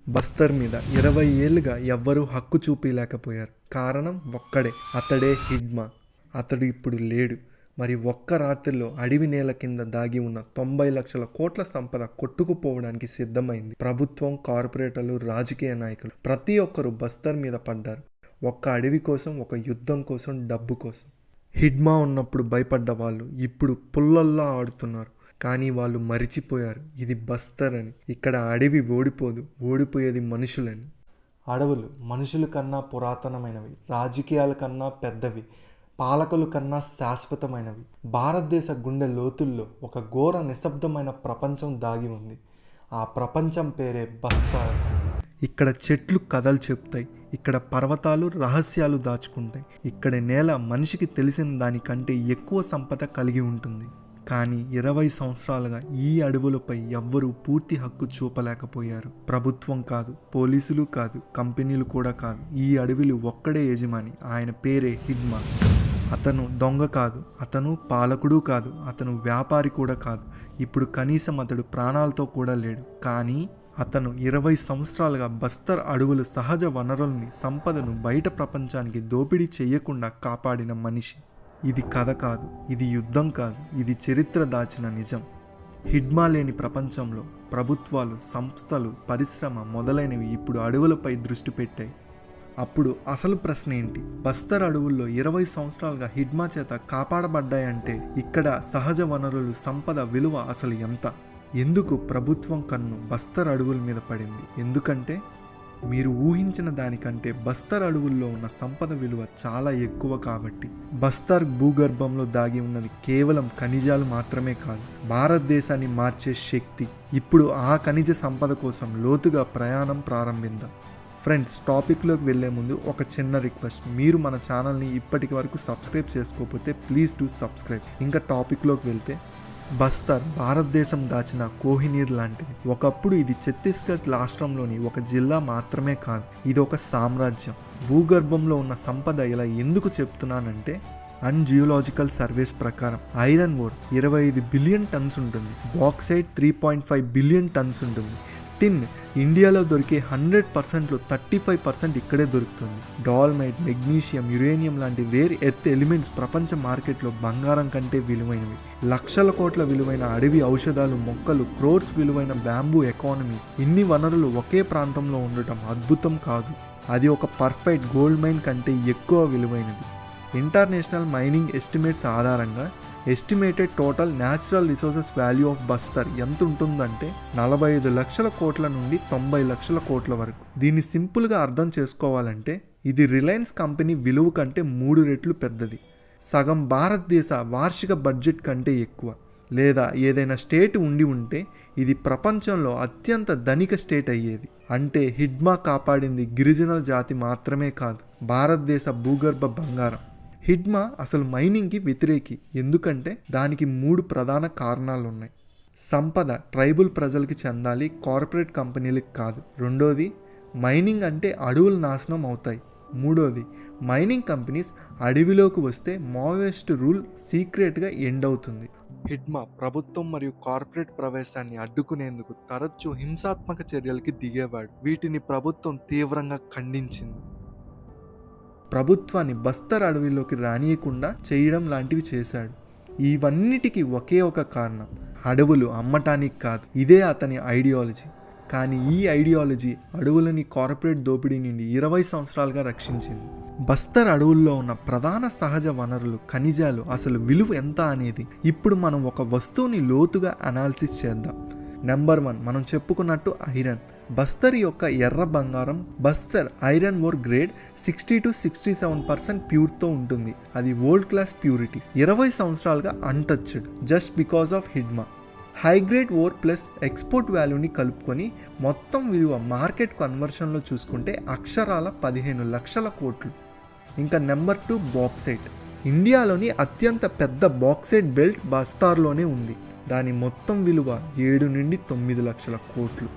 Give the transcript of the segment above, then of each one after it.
బస్తర్ మీద 20 ఏళ్లుగా ఎవ్వరూ హక్కు చూపలేకపోయారు. కారణం ఒక్కడే, అతడే హిడ్మా. అతడు ఇప్పుడు లేడు. మరి ఒక్క రాత్రిలో అడవి నేల కింద దాగి ఉన్న 90 లక్షల కోట్ల సంపద కొట్టుకుపోవడానికి సిద్ధమైంది. ప్రభుత్వం, కార్పొరేటర్లు, రాజకీయ నాయకులు ప్రతి ఒక్కరూ బస్తర్ మీద పడ్డారు. ఒక్క అడవి కోసం, ఒక యుద్ధం కోసం, డబ్బు కోసం. హిడ్మా ఉన్నప్పుడు భయపడ్డ వాళ్ళు ఇప్పుడు పుల్లల్లా ఆడుతున్నారు. కానీ వాళ్ళు మరిచిపోయారు, ఇది బస్తర్ అని. ఇక్కడ అడవి ఓడిపోదు, ఓడిపోయేది మనుషులని. అడవులు మనుషుల కన్నా పురాతనమైనవి, రాజకీయాల కన్నా పెద్దవి, పాలకుల కన్నా శాశ్వతమైనవి. భారతదేశ గుండె లోతుల్లో ఒక ఘోర నిశ్శబ్దమైన ప్రపంచం దాగి ఉంది. ఆ ప్రపంచం పేరే బస్తర్. ఇక్కడ చెట్లు కథలు చెప్తాయి, ఇక్కడ పర్వతాలు రహస్యాలు దాచుకుంటాయి, ఇక్కడ నేల మనిషికి తెలిసిన దానికంటే ఎక్కువ సంపద కలిగి ఉంటుంది. కానీ 20 సంవత్సరాలుగా ఈ అడవులపై ఎవ్వరూ పూర్తి హక్కు చూపలేకపోయారు. ప్రభుత్వం కాదు, పోలీసులు కాదు, కంపెనీలు కూడా కాదు. ఈ అడవిలు ఒక్కడే యజమాని. ఆయన పేరే హిడ్మా. అతను దొంగ కాదు, అతను పాలకుడు కాదు, అతను వ్యాపారి కూడా కాదు. ఇప్పుడు కనీసం అతడు ప్రాణాలతో కూడా లేడు. కానీ అతను 20 సంవత్సరాలుగా బస్తర్ అడవుల సహజ వనరుల్ని, సంపదను బయట ప్రపంచానికి దోపిడీ చేయకుండా కాపాడిన మనిషి. ఇది కథ కాదు, ఇది యుద్ధం కాదు, ఇది చరిత్ర దాచిన నిజం. హిడ్మా లేని ప్రపంచంలో ప్రభుత్వాలు, సంస్థలు, పరిశ్రమ మొదలైనవి ఇప్పుడు అడవులపై దృష్టి పెట్టాయి. అప్పుడు అసలు ప్రశ్న ఏంటి? బస్తర్ అడవుల్లో 20 సంవత్సరాలుగా హిడ్మా చేత కాపాడబడ్డాయంటే ఇక్కడ సహజ వనరులు, సంపద విలువ అసలు ఎంత? ఎందుకు ప్రభుత్వం కన్ను బస్తర్ అడవుల మీద పడింది? ఎందుకంటే మీరు ఊహించిన దానికంటే బస్తర్ అడవుల్లో ఉన్న సంపద విలువ చాలా ఎక్కువ కాబట్టి. బస్తర్ భూగర్భంలో దాగి ఉన్నది కేవలం ఖనిజాలు మాత్రమే కాదు, భారతదేశాన్ని మార్చే శక్తి. ఇప్పుడు ఆ ఖనిజ సంపద కోసం లోతుగా ప్రయాణం ప్రారంభిద్దాం. ఫ్రెండ్స్, టాపిక్లోకి వెళ్లే ముందు ఒక చిన్న రిక్వెస్ట్. మీరు మన ఛానల్ని ఇప్పటికి వరకు సబ్స్క్రైబ్ చేసుకోకపోతే ప్లీజ్ డూ సబ్స్క్రైబ్. ఇంకా టాపిక్లోకి వెళ్తే, బస్తర్ భారతదేశం దాచిన కోహినీర్ లాంటిది. ఒకప్పుడు ఇది ఛత్తీస్గఢ్ రాష్ట్రంలోని ఒక జిల్లా మాత్రమే కాదు, ఇది ఒక సామ్రాజ్యం. భూగర్భంలో ఉన్న సంపద ఇలా ఎందుకు చెప్తున్నానంటే, జియోలాజికల్ సర్వేస్ ప్రకారం ఐరన్ ఓర్ 25 బిలియన్ టన్స్ ఉంటుంది, బాక్సైట్ 3.5 బిలియన్ టన్స్ ఉంటుంది, టిన్ ఇండియాలో దొరికే 100%లో 35% ఇక్కడే దొరుకుతుంది. డాల్మైట్, మెగ్నీషియం, యురేనియం లాంటి రేర్ ఎర్త్ ఎలిమెంట్స్ ప్రపంచ మార్కెట్లో బంగారం కంటే విలువైనవి. లక్షల కోట్ల విలువైన అడవి ఔషధాలు, మొక్కలు, క్రోర్స్ విలువైన బ్యాంబూ ఎకానమీ. ఇన్ని వనరులు ఒకే ప్రాంతంలో ఉండటం అద్భుతం కాదు, అది ఒక పర్ఫెక్ట్ గోల్డ్ మైన్ కంటే ఎక్కువ విలువైనది. ఇంటర్నేషనల్ మైనింగ్ ఎస్టిమేట్స్ ఆధారంగా estimated total natural resources value of Bastar ఎంత ఉంటుందంటే 45 లక్షల కోట్ల నుండి 90 లక్షల కోట్ల వరకు. దీన్ని సింపుల్గా అర్థం చేసుకోవాలంటే ఇది రిలయన్స్ కంపెనీ విలువ కంటే 3 రెట్లు పెద్దది, సగం భారతదేశ వార్షిక బడ్జెట్ కంటే ఎక్కువ. లేదా ఏదైనా స్టేట్ ఉంటే ఇది ప్రపంచంలో అత్యంత ధనిక స్టేట్ అయ్యేది. అంటే హిడ్మా కాపాడింది గిరిజనుల జాతి మాత్రమే కాదు, భారతదేశ భూగర్భ బంగారం. హిడ్మా అసలు మైనింగ్కి వ్యతిరేకి, ఎందుకంటే దానికి 3 ప్రధాన కారణాలు ఉన్నాయి. సంపద ట్రైబల్ ప్రజలకి చెందాలి, కార్పొరేట్ కంపెనీలకు కాదు. రెండోది, మైనింగ్ అంటే అడవులు నాశనం అవుతాయి. మూడోది, మైనింగ్ కంపెనీస్ అడవిలోకి వస్తే మావోయిస్ట్ రూల్ సీక్రెట్గా ఎండ్ అవుతుంది. హిడ్మా ప్రభుత్వం మరియు కార్పొరేట్ ప్రవేశాన్ని అడ్డుకునేందుకు తరచూ హింసాత్మక చర్యలకి దిగేవాడు. వీటిని ప్రభుత్వం తీవ్రంగా ఖండించింది. ప్రభుత్వాన్ని బస్తర్ అడవిలోకి రానియకుండా చేయడం లాంటివి చేశాడు. ఇవన్నిటికీ ఒకే ఒక కారణం, అడవులు అమ్మటానికి కాదు. ఇదే అతని ఐడియాలజీ. కానీ ఈ ఐడియాలజీ అడవులని కార్పొరేట్ దోపిడీ నుండి 20 సంవత్సరాలుగా రక్షించింది. బస్తర్ అడవుల్లో ఉన్న ప్రధాన సహజ వనరులు, ఖనిజాలు అసలు విలువ ఎంత అనేది ఇప్పుడు మనం ఒక వస్తువుని లోతుగా అనాలిసిస్ చేద్దాం. నెంబర్ 1, మనం చెప్పుకున్నట్టు ఐరన్. బస్తర్ యొక్క ఎర్ర బంగారం, Bastar iron ore grade 60 to 67% ప్యూర్తో ఉంటుంది. అది వరల్డ్ క్లాస్ ప్యూరిటీ. 20 సంవత్సరాలుగా untouched, just because of Hidma. High grade ore plus export వాల్యూని కలుపుకొని మొత్తం విలువ మార్కెట్ కన్వర్షన్లో చూసుకుంటే అక్షరాల 15 లక్షల కోట్లు. ఇంకా నెంబర్ 2, బాక్సైట్. ఇండియాలోని అత్యంత పెద్ద బాక్సైట్ బెల్ట్ బస్తర్లోనే ఉంది. దాని మొత్తం విలువ 7 నుండి 9 లక్షల కోట్లు.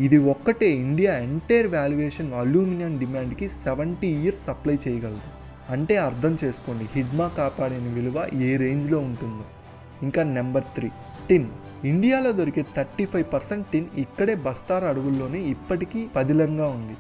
ఇది ఒక్కటే ఇండియా ఎంటైర్ వాల్యుయేషన్ అల్యూమినియం డిమాండ్కి 70 ఇయర్స్ సప్లై చేయగలదు. అంటే అర్థం చేసుకోండి హిడ్మా కాపాడిన విలువ ఏ రేంజ్లో ఉంటుందో. ఇంకా నెంబర్ 3, టిన్. ఇండియాలో దొరికే 35% టిన్ ఇక్కడే బస్తార్ అడవుల్లోనే ఇప్పటికీ పదిలంగా ఉంది.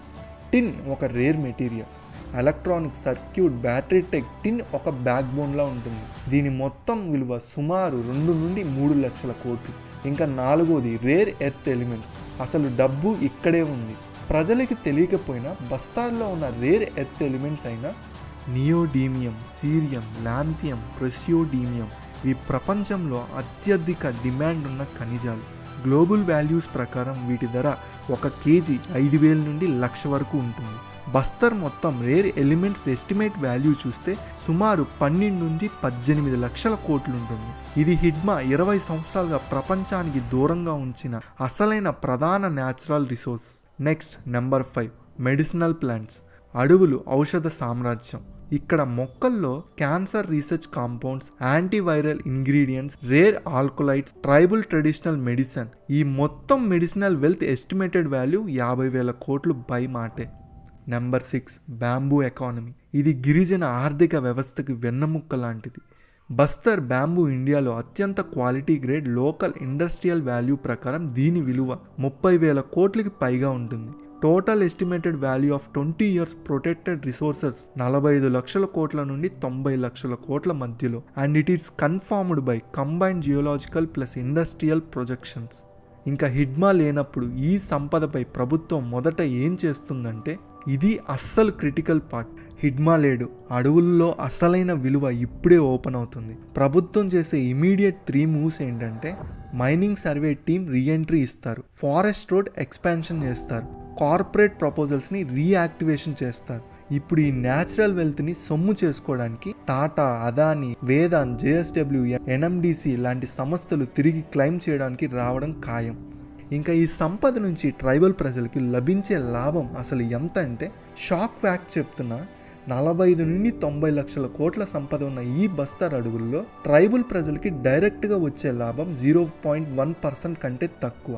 టిన్ ఒక rare material. Electronic circuit, battery tech, tin ఒక బ్యాక్ బోన్లా ఉంటుంది. దీని మొత్తం విలువ సుమారు 2 నుండి 3 లక్షల కోట్లు. ఇంకా 4వది రేర్ ఎర్త్ ఎలిమెంట్స్. అసలు డబ్బు ఇక్కడే ఉంది. ప్రజలకి తెలియకపోయినా బస్తార్లో ఉన్న రేర్ ఎర్త్ ఎలిమెంట్స్ అయిన నియోడీమియం, సీరియం, లాంథియం, ప్రెసియోడీమియం ఈ ప్రపంచంలో అత్యధిక డిమాండ్ ఉన్న ఖనిజాలు. గ్లోబల్ వాల్యూస్ ప్రకారం వీటి ధర 1 కేజీ 5,000 నుండి 1,00,000 వరకు ఉంటుంది. బస్తర్ మొత్తం రేర్ ఎలిమెంట్స్ ఎస్టిమేట్ వాల్యూ చూస్తే సుమారు 12 నుండి 18 లక్షల కోట్లు ఉంటుంది. ఇది హిడ్మా 20 సంవత్సరాలుగా ప్రపంచానికి దూరంగా ఉంచిన అసలైన ప్రధాన natural resource. Next number 5 medicinal plants. అడవులు ఔషధ సామ్రాజ్యం. ఇక్కడ మొక్కల్లో cancer research compounds, antiviral ingredients, rare alkaloids, tribal traditional medicine, ఈ మొత్తం మెడిసినల్ వెల్త్ ఎస్టిమేటెడ్ వాల్యూ 50,000 కోట్లు బై మాటే. Number 6 bamboo economy. ఇది గిరిజన ఆర్థిక వ్యవస్థకు వెన్నెముక్క లాంటిది. బస్తర్ బ్యాంబూ ఇండియాలో అత్యంత quality grade local industrial value ప్రకారం దీని విలువ 30,000 కోట్లకి పైగా ఉంటుంది. Total estimated value of 20 years protected resources 45 లక్షల కోట్ల నుండి 90 లక్షల కోట్ల మధ్యలో. And it is confirmed by combined geological plus industrial projections. ఇంకా హిడ్మా లేనప్పుడు ఈ సంపదపై ప్రభుత్వం మొదట ఏం చేస్తుందంటే, ఇది అస్సలు క్రిటికల్ పార్ట్. హిడ్మా లేడు, అడవుల్లో అసలైన విలువ ఇప్పుడే ఓపెన్ అవుతుంది. ప్రభుత్వం చేసే ఇమీడియట్ 3 మూవ్స్ ఏంటంటే, మైనింగ్ సర్వే టీమ్ రీఎంట్రీ ఇస్తారు, ఫారెస్ట్ రోడ్ ఎక్స్పాన్షన్ చేస్తారు, కార్పొరేట్ ప్రపోజల్స్ని రీయాక్టివేషన్ చేస్తారు. ఇప్పుడు ఈ న్యాచురల్ వెల్త్ని సొమ్ము చేసుకోవడానికి టాటా, అదానీ, వేదాంత్, జేఎస్డబ్ల్యూ, ఎన్ఎండిసి లాంటి సంస్థలు తిరిగి క్లెయిమ్ చేయడానికి రావడం ఖాయం. ఇంకా ఈ సంపద నుంచి ట్రైబల్ ప్రజలకి లభించే లాభం అసలు ఎంత అంటే, షాక్ ఫ్యాక్ట్ చెప్తున్నా, 45 నుండి 90 లక్షల కోట్ల సంపద ఉన్న ఈ బస్తర్ అడవుల్లో ట్రైబల్ ప్రజలకి డైరెక్ట్గా వచ్చే లాభం 0.1% కంటే తక్కువ.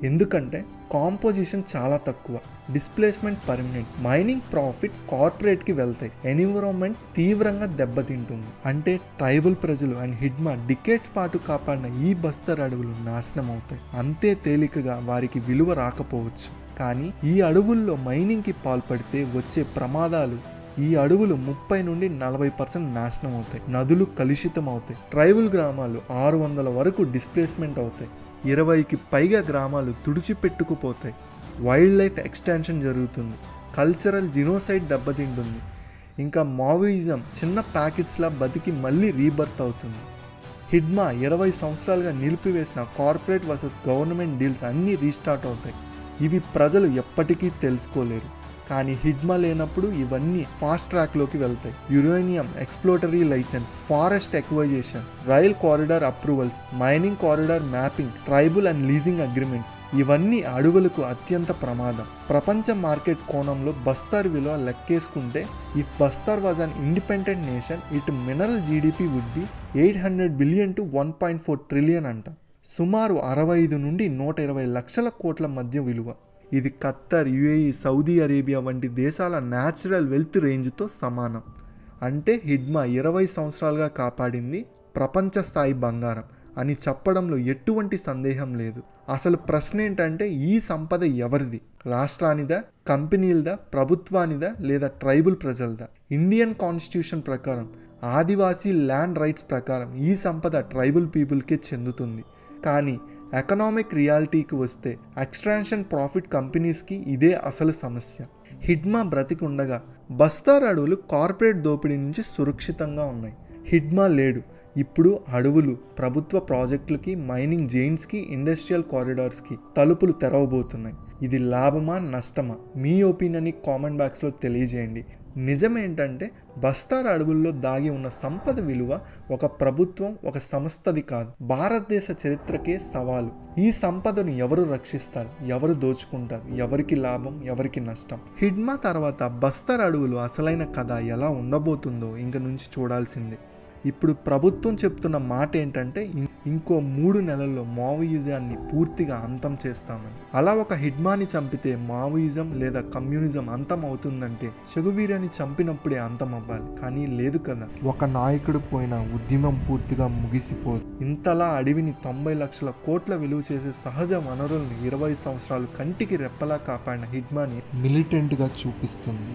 ఎందుకంటే కాంపోజిషన్ చాలా తక్కువ, డిస్ప్లేస్మెంట్ పర్మనెంట్, మైనింగ్ ప్రాఫిట్స్ కార్పొరేట్కి వెళ్తాయి, ఎన్విరాన్మెంట్ తీవ్రంగా దెబ్బతింటుంది. అంటే ట్రైబల్ ప్రజలు అండ్ హిడ్మా డికేట్స్ పాటు కాపాడిన ఈ బస్తర్ అడవులు నాశనం అవుతాయి. అంతే తేలికగా వారికి విలువ రాకపోవచ్చు. కానీ ఈ అడవుల్లో మైనింగ్కి పాల్పడితే వచ్చే ప్రమాదాలు, ఈ అడవులు 30 నుండి 40% నాశనం అవుతాయి, నదులు కలుషితం అవుతాయి, ట్రైబల్ గ్రామాలు 600 వరకు డిస్ప్లేస్మెంట్ అవుతాయి, 20కి పైగా గ్రామాలు తుడిచిపెట్టుకుపోతాయి, వైల్డ్ లైఫ్ ఎక్స్టెన్షన్ జరుగుతుంది, కల్చరల్ జినోసైడ్ దెబ్బతింటుంది, ఇంకా మావోయిజం చిన్న ప్యాకెట్స్లా బతికి మళ్ళీ రీబర్త్ అవుతుంది. హిడ్మా 20 సంవత్సరాలుగా నిలిపివేసిన కార్పొరేట్ వర్సెస్ గవర్నమెంట్ డీల్స్ అన్నీ రీస్టార్ట్ అవుతాయి. ఇవి ప్రజలు ఎప్పటికీ తెలుసుకోలేరు. కానీ హిడ్మా లేనప్పుడు ఇవన్నీ ఫాస్ట్ ట్రాక్లోకి వెళ్తాయి. Uranium exploratory license, forest acquisition, rail corridor approvals, mining corridor mapping, tribal and leasing agreements, ఇవన్నీ అడవులకు అత్యంత ప్రమాదం. ప్రపంచ మార్కెట్ కోణంలో బస్తర్ విలువ లెక్కేసుకుంటే, if Bastar was an independent nation, it mineral GDP would be 800 billion to 1.4 trillion అంట. సుమారు 65 నుండి 120 లక్షల కోట్ల మధ్య విలువ. ఇది ఖత్తర్, యుఏఈ, సౌదీ అరేబియా వంటి దేశాల న్యాచురల్ వెల్త్ రేంజ్తో సమానం. అంటే హిడ్మా 20 సంవత్సరాలుగా కాపాడింది ప్రపంచ స్థాయి బంగారం అని చెప్పడంలో ఎటువంటి సందేహం లేదు. అసలు ప్రశ్న ఏంటంటే, ఈ సంపద ఎవరిది? రాష్ట్రానిదా, కంపెనీలదా, ప్రభుత్వానిదా, లేదా ట్రైబల్ ప్రజలదా? ఇండియన్ కాన్స్టిట్యూషన్ ప్రకారం, ఆదివాసీ ల్యాండ్ రైట్స్ ప్రకారం ఈ సంపద ట్రైబల్ పీపుల్కే చెందుతుంది. కానీ ఎకనామిక్ రియాలిటీకి వస్తే ఎక్స్ట్రాక్షన్ ప్రాఫిట్ కంపెనీస్కి ఇదే అసలు సమస్య. హిడ్మా బ్రతికి ఉండగా బస్తార్ అడవులు కార్పొరేట్ దోపిడీ నుంచి సురక్షితంగా ఉన్నాయి. హిడ్మా లేడు, ఇప్పుడు అడవులు ప్రభుత్వ ప్రాజెక్టులకి, మైనింగ్ జైంట్స్కి, ఇండస్ట్రియల్ కారిడార్స్కి తలుపులు తెరవబోతున్నాయి. ఇది లాభమా నష్టమా? మీ ఒపీనియన్ని కామెంట్ బాక్స్లో తెలియజేయండి. నిజమేంటంటే, బస్తార్ అడవుల్లో దాగి ఉన్న సంపద విలువ ఒక ప్రభుత్వం, ఒక సంస్థది కాదు, భారతదేశ చరిత్రకే సవాలు. ఈ సంపదను ఎవరు రక్షిస్తారు, ఎవరు దోచుకుంటారు, ఎవరికి లాభం, ఎవరికి నష్టం? హిడ్మా తర్వాత బస్తార్ అడవులు అసలైన కథ ఎలా ఉండబోతుందో ఇంక నుంచి చూడాల్సిందే. ఇప్పుడు ప్రభుత్వం చెప్తున్న మాట ఏంటంటే, ఇంకో 3 నెలల్లో మావోయిజాన్ని పూర్తిగా అంతం చేస్తామని. అలా ఒక హిడ్మాని చంపితే మావోయిజం లేదా కమ్యూనిజం అంతం అవుతుందంటే చెగువీరాని చంపినప్పుడే అంతం అవ్వాలి, కానీ లేదు కదా. ఒక నాయకుడు పోయిన ఉద్యమం పూర్తిగా ముగిసిపోదు. ఇంతలా అడవిని 90 లక్షల కోట్ల విలువ చేసే సహజ వనరులను 20 సంవత్సరాలు కంటికి రెప్పలా కాపాడిన హిడ్మాని మిలిటెంట్గా చూపిస్తుంది.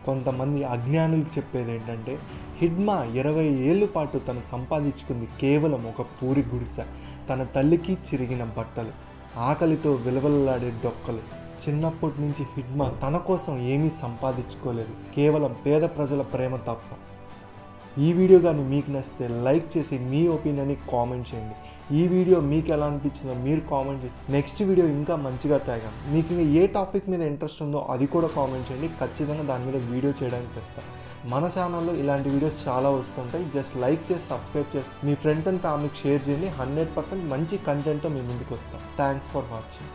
కొంతమంది అజ్ఞానులకు చెప్పేది ఏంటంటే హిడ్మా 20 ఏళ్ళ పాటు తను సంపాదించుకుంది కేవలం ఒక పూరి గుడిసె, తన తల్లికి చిరిగిన బట్టలు, ఆకలితో విలవలలాడే డొక్కలు. చిన్నప్పటి నుంచి హిడ్మా తన కోసం ఏమీ సంపాదించుకోలేదు, కేవలం పేద ప్రజల ప్రేమ తప్ప. ఈ వీడియో కానీ మీకు నచ్చితే లైక్ చేసి మీ ఒపీనియన్ని కామెంట్ చేయండి. ఈ వీడియో మీకు ఎలా అనిపించిందో మీరు కామెంట్ చేసి నెక్స్ట్ వీడియో ఇంకా మంచిగా తేగాం. మీకు ఇంకా ఏ టాపిక్ మీద ఇంట్రెస్ట్ ఉందో అది కూడా కామెంట్ చేయండి, ఖచ్చితంగా దాని మీద వీడియో చేయడానికి తెస్తాను. మన ఛానల్లో ఇలాంటి వీడియోస్ చాలా వస్తుంటాయి. జస్ట్ లైక్ చేసి సబ్స్క్రైబ్ చేసి మీ ఫ్రెండ్స్ అండ్ ఫ్యామిలీకి షేర్ చేయండి. 100% మంచి కంటెంట్తో మీ ముందుకు వస్తాం. Thanks for watching.